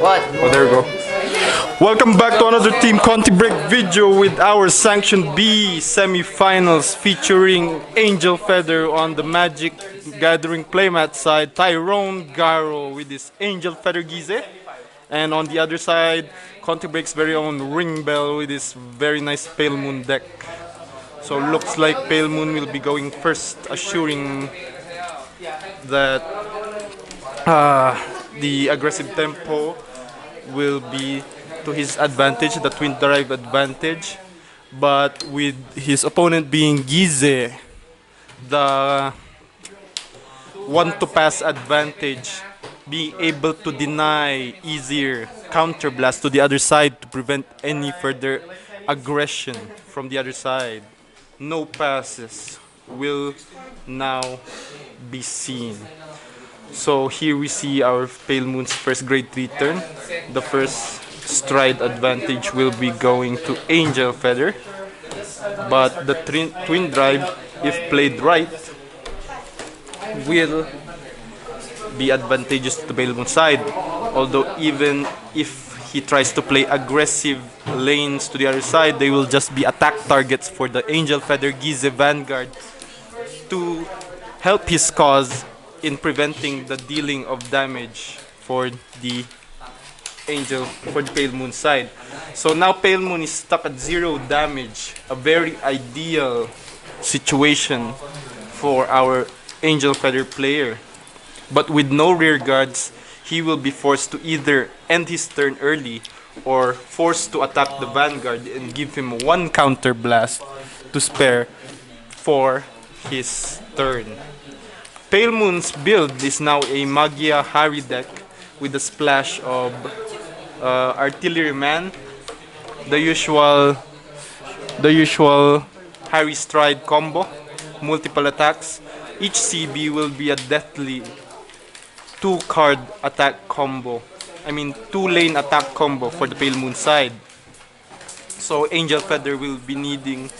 Oh, there we go. Welcome back to another Team ContiBreak video with our Sanctioned B semi-finals featuring Angel Feather on the Magic Gathering playmat side, Tyrone Garo with his Angel Feather Gyze, and on the other side, ContiBreak's very own Ring Bell with his very nice Pale Moon deck. So looks like Pale Moon will be going first, assuring that the aggressive tempo will be to his advantage, the twin drive advantage. But with his opponent being Gyze, the one to pass advantage, being able to deny easier counter blast to the other side to prevent any further aggression from the other side. No passes will now be seen. So here we see our Pale Moon's first grade 3 turn. The first stride advantage will be going to Angel Feather, but the twin drive, if played right, will be advantageous to the Pale Moon side. Although even if he tries to play aggressive lanes to the other side, they will just be attack targets for the Angel Feather Gyze Vanguard to help his cause in preventing the dealing of damage for the Pale Moon side. So now Pale Moon is stuck at 0 damage, a very ideal situation for our Angel Feather player. But with no rear guards, he will be forced to either end his turn early or forced to attack the Vanguard and give him one counter blast to spare for his turn. Pale Moon's build is now a Magia Harri deck with a splash of Artilleryman, the usual Harri Stride combo, multiple attacks. Each CB will be a deathly 2-card attack combo. 2-lane attack combo for the Pale Moon side. So Angel Feather will be needing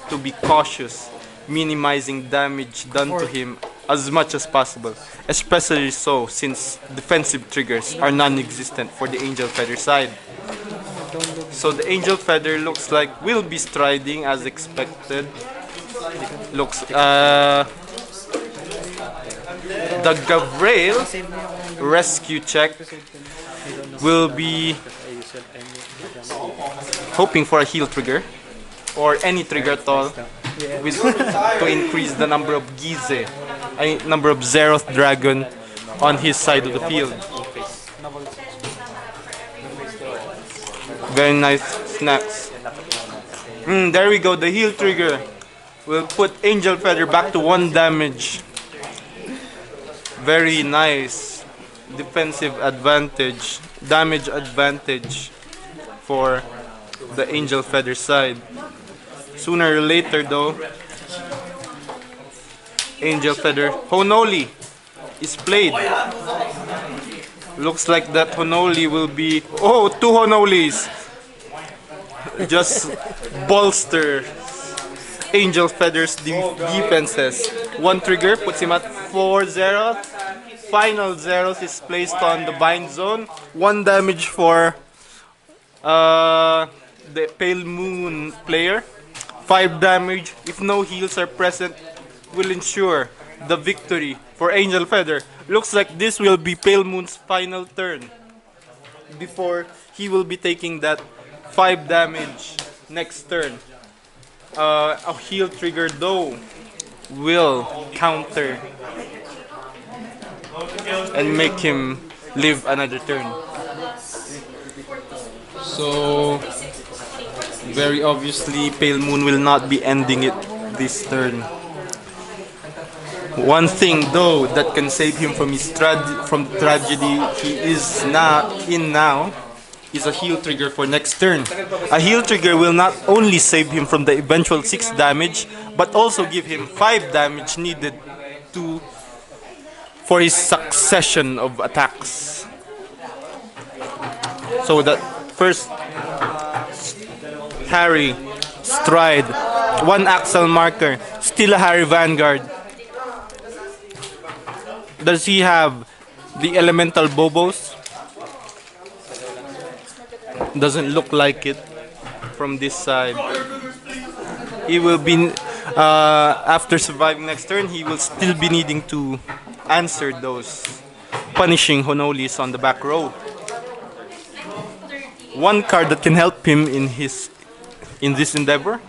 to be cautious, minimizing damage done to him as much as possible, especially so since defensive triggers are non-existent for the Angel Feather side. So the Angel Feather looks like will be striding as expected. The Gavrail rescue check will be hoping for a heal trigger or any trigger at all to increase the number of Gyze, number of Zeroth Dragon on his side of the field. Very nice snacks. There we go, the heal trigger will put Angel Feather back to 1 damage. Very nice defensive advantage, damage advantage for the Angel Feather side. Sooner or later though, Angel Feather Honoli is played. Looks like that Honoli will be 2 Honolis. Just bolster Angel Feather's defenses. 1 trigger puts him at 4 Zeroth. Final Zeroth is placed on the bind zone. 1 damage for the Pale Moon player. 5 damage, if no heals are present, will ensure the victory for Angel Feather. Looks like this will be Pale Moon's final turn before he will be taking that 5 damage next turn. A heal trigger though will counter and make him live another turn. So very obviously Pale Moon will not be ending it this turn. One thing though that can save him from his tragedy he is now is a heal trigger for next turn. A heal trigger will not only save him from the eventual 6 damage, but also give him 5 damage needed for his succession of attacks. So that first Harri Stride, 1 Axle marker, still a Harri Vanguard. Does he have the elemental Bobos? Doesn't look like it from this side. He will be after surviving next turn. He will still be needing to answer those punishing Honolis on the back row. One card that can help him in this endeavor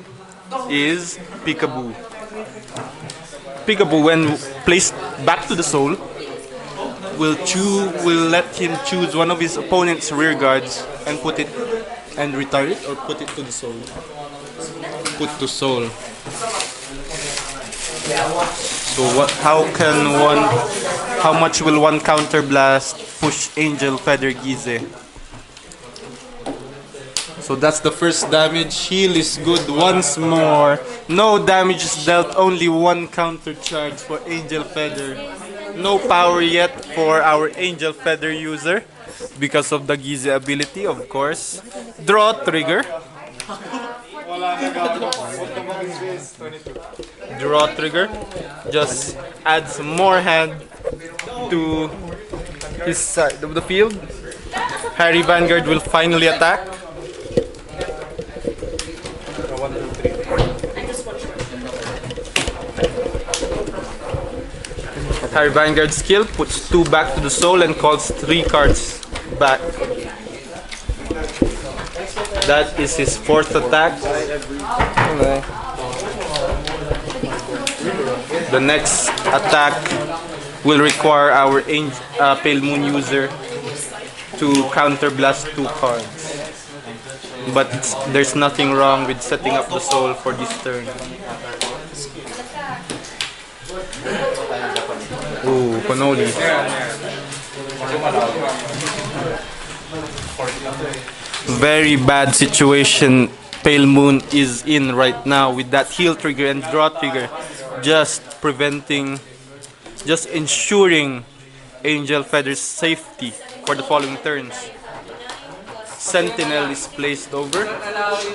is Peekaboo. Peekaboo, when placed back to the soul, will let him choose one of his opponent's rear guards and put it and retire it or put it to the soul. Put to soul. So how much will one counter blast push Angel Feather Gyze? So that's the first damage. Heal is good once more. No damage is dealt, only one counter charge for Angel Feather. No power yet for our Angel Feather user because of the Gyze ability, of course. Draw trigger. Draw trigger. Just adds more hand to his side of the field. Harri Vanguard will finally attack. Harri Vanguard's skill puts 2 back to the soul and calls 3 cards back. That is his 4th attack. The next attack will require our Pale Moon user to counterblast 2 cards. But there's nothing wrong with setting up the soul for this turn. Ooh, Konoli. Very bad situation Pale Moon is in right now with that heal trigger and draw trigger. Just ensuring Angel Feather's safety for the following turns. Sentinel is placed over.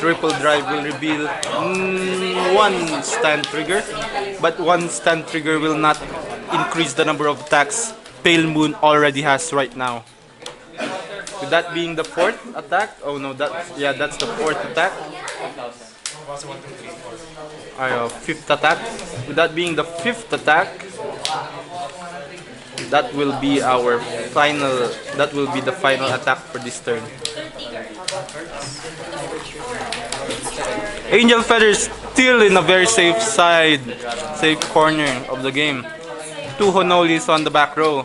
Triple Drive will reveal 1 stand trigger, but 1 stand trigger will not increase the number of attacks Pale Moon already has right now. With that being the 4th attack, oh no, that's the 4th attack. 5th attack. With that being the 5th attack, that will be our final. That will be the final attack for this turn. Angel Feather is still in a very safe corner of the game. 2 Honolis on the back row,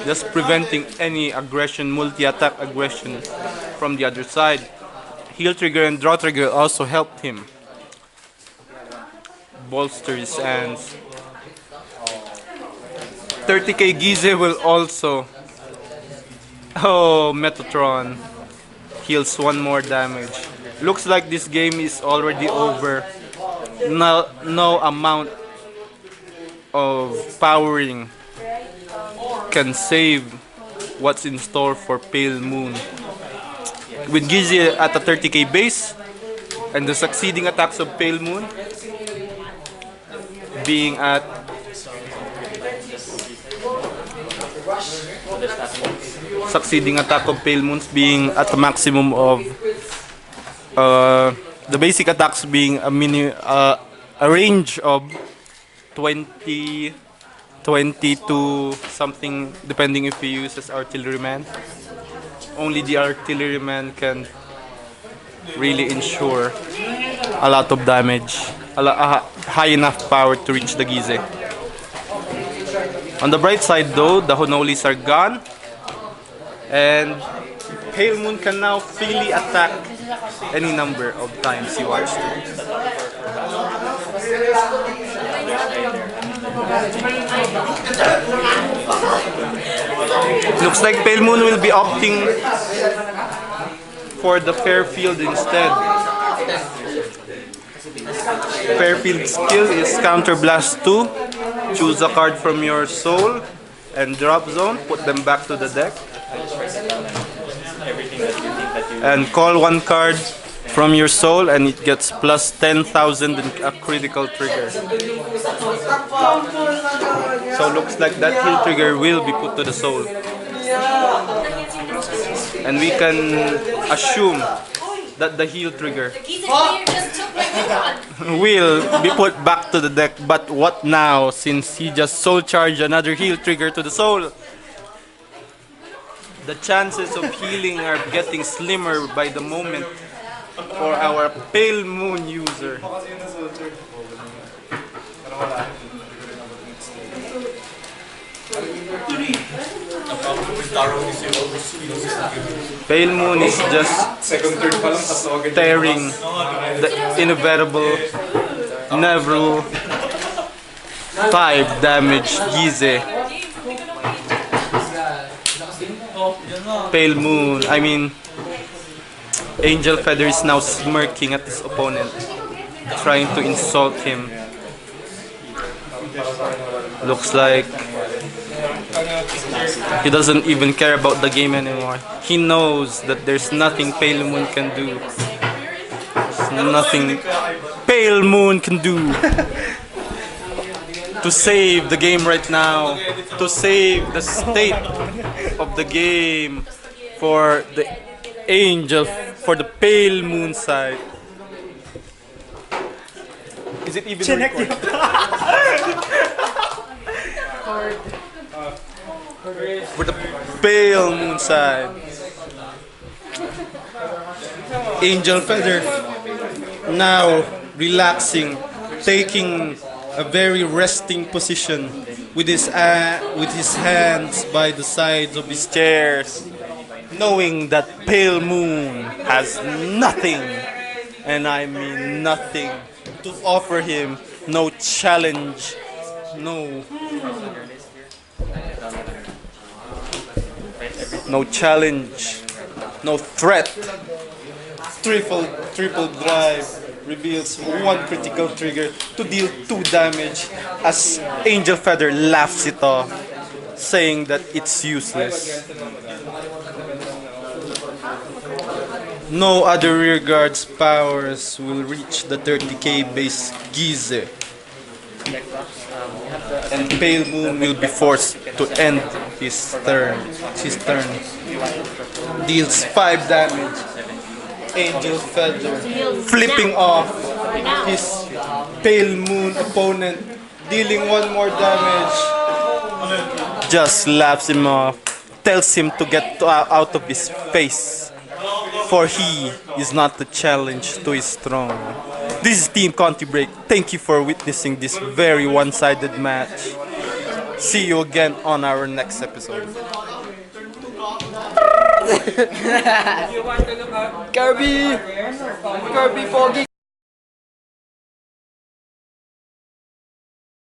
just preventing any aggression, multi-attack aggression from the other side. Heal trigger and draw trigger also helped him bolster his hands. 30k Gyze will also. Oh, Metatron heals 1 more damage. Looks like this game is already over. No amount of powering can save what's in store for Pale Moon. With Gyze at a 30k base and the succeeding attacks of Pale Moon being at a maximum of the basic attacks being a range of 20 to something, depending if he uses artilleryman. Only the artilleryman can really ensure a lot of damage, high enough power to reach the Gyze. On the bright side though, the Honolis are gone, and Pale Moon can now freely attack any number of times he wants to. Looks like Pale Moon will be opting for the Fairfield instead. Fairfield's skill is Counterblast 2. Choose a card from your soul and drop zone, put them back to the deck. And call 1 card from your soul and it gets plus 10,000 and a critical trigger. So looks like that heal trigger will be put to the soul. And we can assume that the heal trigger will be put back to the deck. But what now, since he just soul charged another heal trigger to the soul? The chances of healing are getting slimmer by the moment for our Pale Moon user. Pale Moon is just staring the inevitable Neville 5 damage Gyze. Pale Moon, I mean Angel Feather is now smirking at his opponent, trying to insult him. Looks like he doesn't even care about the game anymore. He knows that there's nothing Pale Moon can do. There's nothing Pale Moon can do to save the game right now, to save the state of the game for the Angel, for the Pale Moon side. Is it even recorded? For the Pale Moon side, Angel Feather now relaxing, taking a very resting position with his hands by the sides of his chairs, knowing that Pale Moon has nothing, and I mean nothing, to offer him. No challenge, no challenge, no threat. Triple drive reveals one critical trigger to deal 2 damage as Angel Feather laughs it off, saying that it's useless. No other rear guard's powers will reach the 30k base Gyze, and Pale Moon will be forced to end his turn. Deals 5 damage. Angel Feather flipping off his Pale Moon opponent, dealing 1 more damage. Just laughs him off, tells him to get out of his face, for he is not the challenge to his throne. This is Team ContiBreak. Thank you for witnessing this very one-sided match. See you again on our next episode. Kirby Foggy